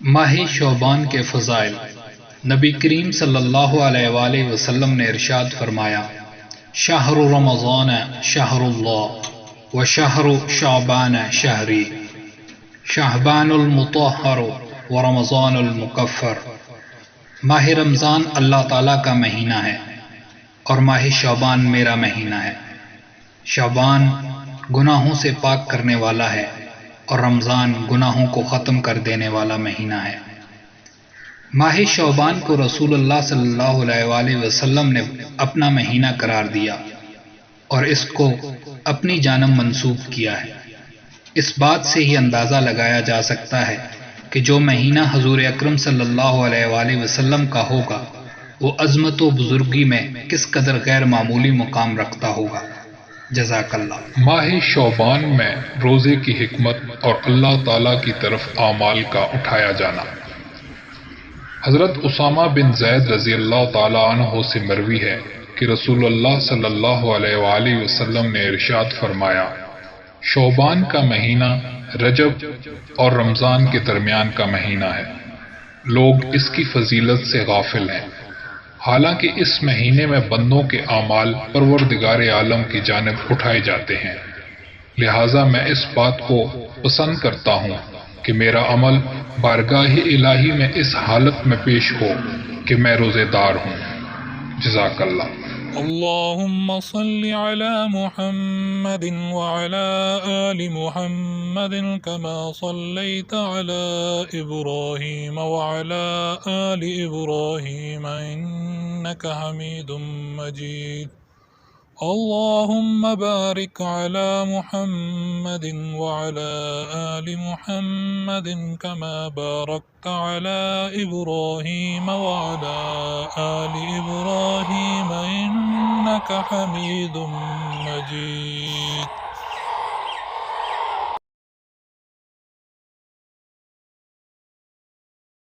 ماہ شعبان کے فضائل۔ نبی کریم صلی اللہ علیہ وآلہ وسلم نے ارشاد فرمایا، شہر رمضان شہر اللہ و شہر شعبان شہری، شعبان المطہر و رمضان المکفر۔ ماہ رمضان اللہ تعالیٰ کا مہینہ ہے اور ماہ شعبان میرا مہینہ ہے۔ شعبان گناہوں سے پاک کرنے والا ہے اور رمضان گناہوں کو ختم کر دینے والا مہینہ ہے۔ ماہ شعبان کو رسول اللہ صلی اللہ علیہ وآلہ وسلم نے اپنا مہینہ قرار دیا اور اس کو اپنی جانب منسوب کیا ہے۔ اس بات سے ہی اندازہ لگایا جا سکتا ہے کہ جو مہینہ حضور اکرم صلی اللہ علیہ وآلہ وسلم کا ہوگا وہ عظمت و بزرگی میں کس قدر غیر معمولی مقام رکھتا ہوگا۔ جزاک اللہ۔ ماہ شعبان میں روزے کی حکمت اور اللہ تعالیٰ کی طرف اعمال کا اٹھایا جانا۔ حضرت اسامہ بن زید رضی اللہ تعالیٰ عنہ سے مروی ہے کہ رسول اللہ صلی اللہ علیہ وآلہ وسلم نے ارشاد فرمایا، شعبان کا مہینہ رجب اور رمضان کے درمیان کا مہینہ ہے، لوگ اس کی فضیلت سے غافل ہیں، حالانکہ اس مہینے میں بندوں کے اعمال پروردگار عالم کی جانب اٹھائے جاتے ہیں، لہٰذا میں اس بات کو پسند کرتا ہوں کہ میرا عمل بارگاہ الہی میں اس حالت میں پیش ہو کہ میں روزے دار ہوں۔ جزاک اللہ۔ اللهم صل على محمد وعلى آل محمد كما صليت على إبراهيم وعلى آل إبراهيم إنك حميد مجيد اللهم بارك على محمد وعلى آل محمد كما باركت على إبراهيم وعلى آل إبراهيم إنك حميد مجيد۔